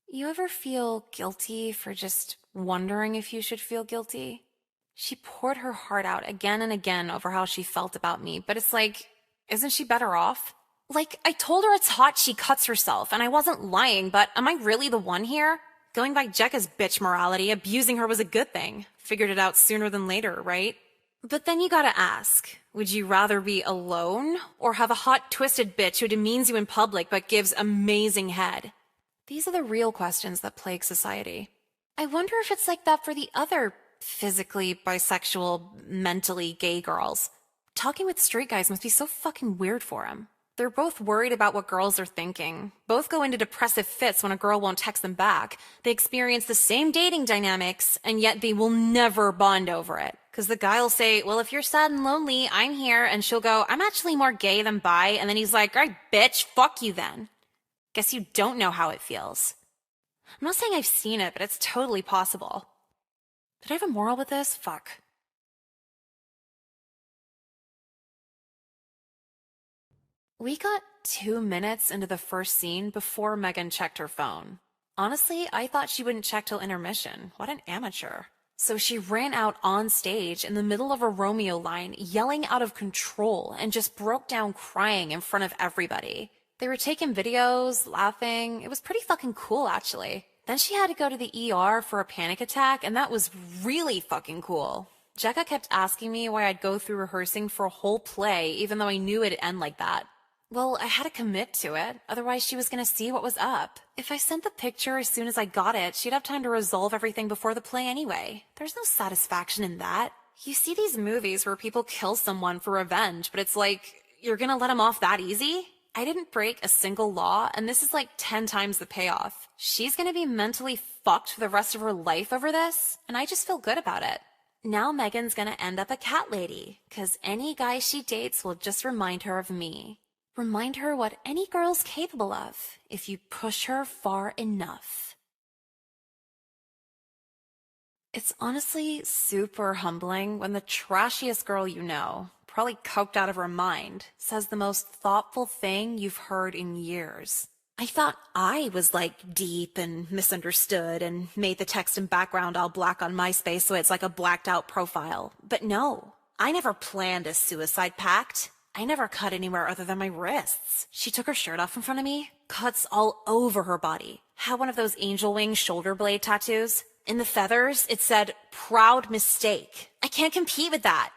You ever feel guilty for just wondering if you should feel guilty? She poured her heart out again and again over how she felt about me, but it's like, isn't she better off? Like, I told her it's hot she cuts herself, and I wasn't lying, but am I really the one here? Going by Jekka's bitch morality, abusing her was a good thing. Figured it out sooner than later, right? But then you gotta ask, would you rather be alone or have a hot, twisted bitch who demeans you in public but gives amazing head? These are the real questions that plague society. I wonder if it's like that for the other physically bisexual, mentally gay girls. Talking with straight guys must be so fucking weird for them. They're both worried about what girls are thinking. Both go into depressive fits when a girl won't text them back. They experience the same dating dynamics, and yet they will never bond over it. Because the guy will say, well, if you're sad and lonely, I'm here. And she'll go, I'm actually more gay than bi. And then he's like, all right, bitch, fuck you then. Guess you don't know how it feels. I'm not saying I've seen it, but it's totally possible. Did I have a moral with this? Fuck. We got 2 minutes into the first scene before Megan checked her phone. Honestly, I thought she wouldn't check till intermission. What an amateur. So she ran out on stage in the middle of a Romeo line, yelling out of control, and just broke down crying in front of everybody. They were taking videos, laughing. It was pretty fucking cool, actually. Then she had to go to the ER for a panic attack, and that was really fucking cool. Jekka kept asking me why I'd go through rehearsing for a whole play, even though I knew it'd end like that. Well, I had to commit to it, otherwise she was gonna see what was up. If I sent the picture as soon as I got it, she'd have time to resolve everything before the play anyway. There's no satisfaction in that. You see these movies where people kill someone for revenge, but it's like, you're gonna let them off that easy? I didn't break a single law, and this is like 10 times the payoff. She's gonna be mentally fucked for the rest of her life over this, and I just feel good about it. Now Megan's gonna end up a cat lady, 'cause any guy she dates will just remind her of me. Remind her what any girl's capable of, if you push her far enough. It's honestly super humbling when the trashiest girl you know, probably coked out of her mind, says the most thoughtful thing you've heard in years. I thought I was like deep and misunderstood and made the text and background all black on MySpace so it's like a blacked out profile. But no, I never planned a suicide pact. I never cut anywhere other than my wrists. She took her shirt off in front of me, cuts all over her body. Had one of those angel wing shoulder blade tattoos. In the feathers, it said, proud mistake. I can't compete with that.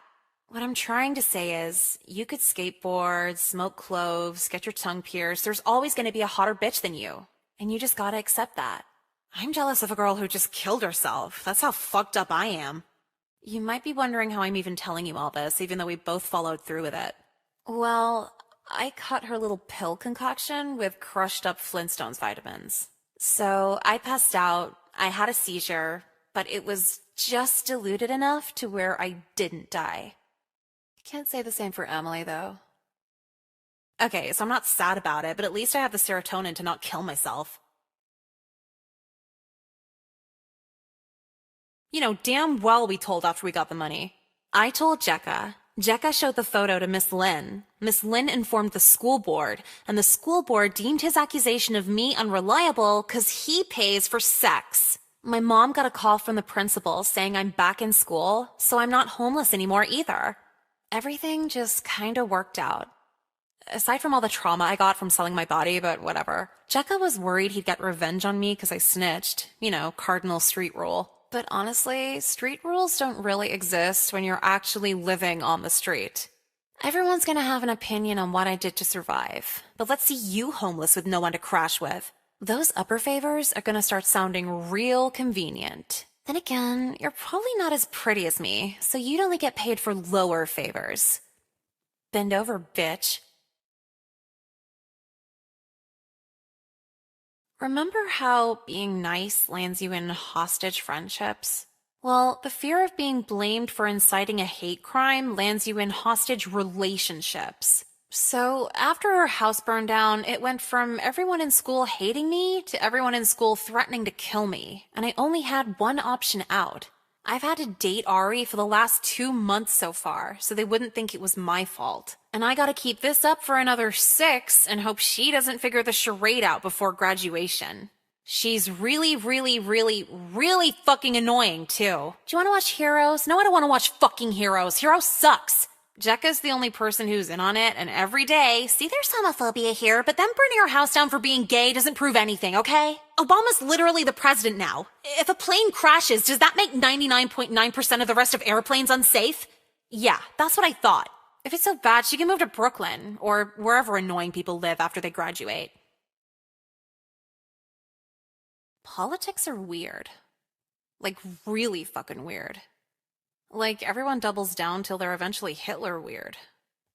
What I'm trying to say is, you could skateboard, smoke cloves, get your tongue pierced. There's always going to be a hotter bitch than you. And you just gotta accept that. I'm jealous of a girl who just killed herself. That's how fucked up I am. You might be wondering how I'm even telling you all this, even though we both followed through with it. Well, I cut her little pill concoction with crushed up Flintstones vitamins. So I passed out, I had a seizure, but it was just diluted enough to where I didn't die. Can't say the same for Emily, though. Okay, so I'm not sad about it, but at least I have the serotonin to not kill myself. You know, damn well we told after we got the money. I told Jekka. Jekka showed the photo to Miss Lynn. Miss Lynn informed the school board, and the school board deemed his accusation of me unreliable because he pays for sex. My mom got a call from the principal saying I'm back in school, so I'm not homeless anymore either. Everything just kinda worked out. Aside from all the trauma I got from selling my body, but whatever. Jekka was worried he'd get revenge on me because I snitched. You know, cardinal street rule. But honestly, street rules don't really exist when you're actually living on the street. Everyone's gonna have an opinion on what I did to survive. But let's see you homeless with no one to crash with. Those upper favors are gonna start sounding real convenient. Then again, you're probably not as pretty as me, so you'd only get paid for lower favors. Bend over, bitch. Remember how being nice lands you in hostage friendships? Well, the fear of being blamed for inciting a hate crime lands you in hostage relationships. So after her house burned down, it went from everyone in school hating me to everyone in school threatening to kill me, and I only had one option out. I've had to date Ari for the last 2 months so far, so they wouldn't think it was my fault. And I gotta keep this up for another 6 and hope she doesn't figure the charade out before graduation. She's really, really, really, really fucking annoying, too. Do you want to watch Heroes? No, I don't want to watch fucking Heroes. Heroes sucks. Jekka's the only person who's in on it, and every day, see, there's homophobia here, but them burning our house down for being gay doesn't prove anything, okay? Obama's literally the president now. If a plane crashes, does that make 99.9% of the rest of airplanes unsafe? Yeah, that's what I thought. If it's so bad, she can move to Brooklyn, or wherever annoying people live after they graduate. Politics are weird. Like, really fucking weird. Like, everyone doubles down till they're eventually Hitler weird.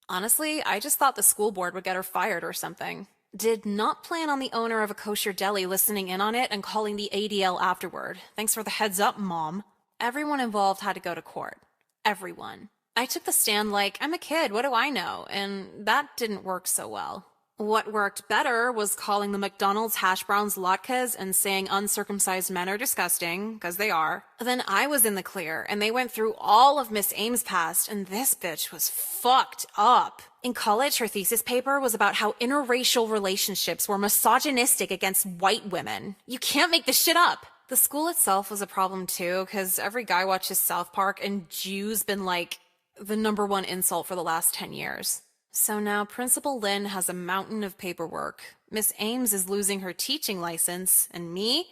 Honestly, I just thought the school board would get her fired or something. Did not plan on the owner of a kosher deli listening in on it and calling the ADL afterward. Thanks for the heads up, Mom. Everyone involved had to go to court. Everyone. I took the stand like, I'm a kid, what do I know? And that didn't work so well. What worked better was calling the McDonald's hash browns latkes and saying uncircumcised men are disgusting, because they are. Then I was in the clear, and they went through all of Miss Ames' past, and this bitch was fucked up. In college, her thesis paper was about how interracial relationships were misogynistic against white women. You can't make this shit up. The school itself was a problem too, because every guy watches South Park, and Jews been like the #1 insult for the last 10 years. So now Principal Lynn has a mountain of paperwork. Miss Ames is losing her teaching license, and me?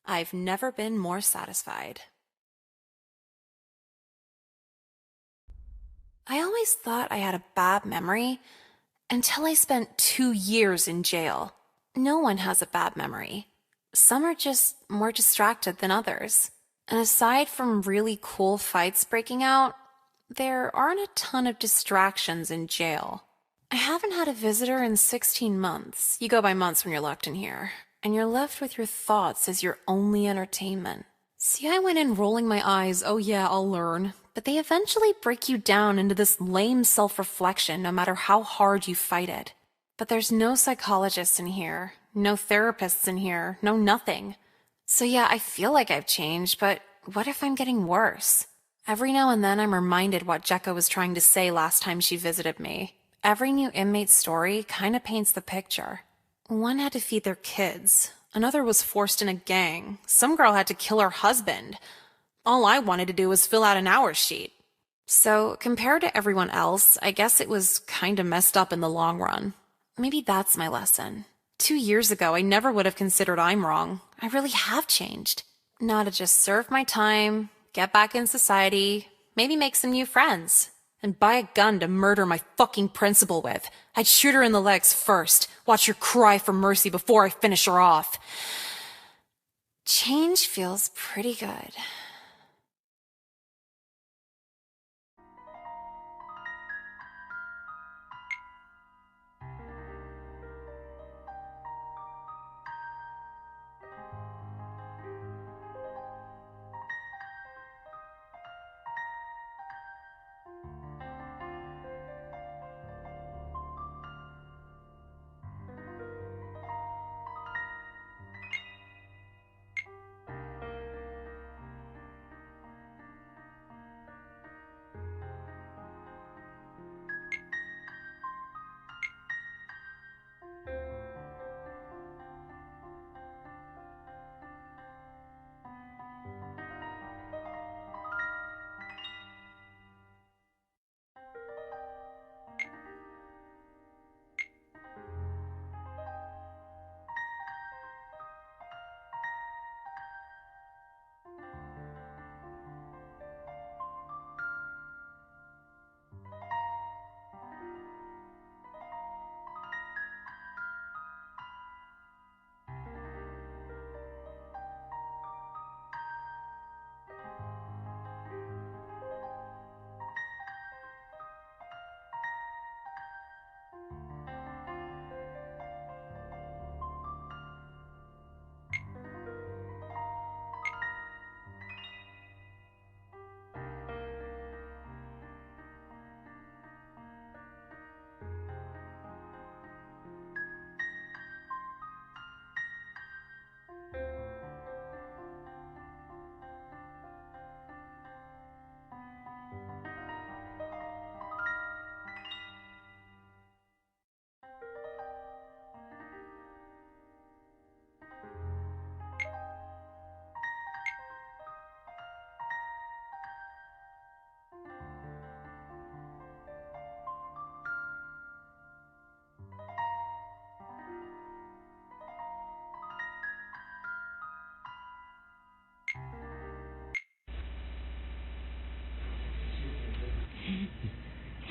I've never been more satisfied. I always thought I had a bad memory until I spent 2 years in jail. No one has a bad memory. Some are just more distracted than others. And aside from really cool fights breaking out, there aren't a ton of distractions in jail. I haven't had a visitor in 16 months. You go by months when you're locked in here. And you're left with your thoughts as your only entertainment. See, I went in rolling my eyes, oh yeah, I'll learn. But they eventually break you down into this lame self-reflection no matter how hard you fight it. But there's no psychologists in here, no therapists in here, no nothing. So yeah, I feel like I've changed, but what if I'm getting worse? Every now and then I'm reminded what Jekka was trying to say last time she visited me. Every new inmate's story kind of paints the picture. One had to feed their kids. Another was forced in a gang. Some girl had to kill her husband. All I wanted to do was fill out an hours sheet. So, compared to everyone else, I guess it was kind of messed up in the long run. Maybe that's my lesson. 2 years ago, I never would have considered I'm wrong. I really have changed. Now to just serve my time, get back in society, maybe make some new friends, and buy a gun to murder my fucking principal with. I'd shoot her in the legs first, watch her cry for mercy before I finish her off. Change feels pretty good.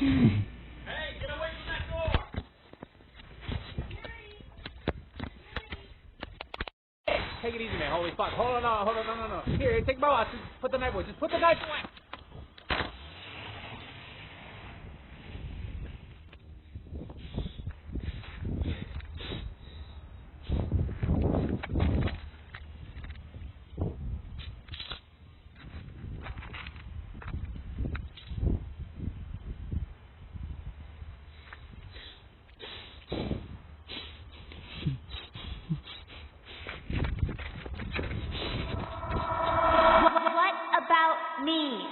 Hey, get away from that door! Hey, take it easy, man. Holy fuck. Hold on, no. Here, take my watch. Just put the knife away. Just put the knife away. What about me?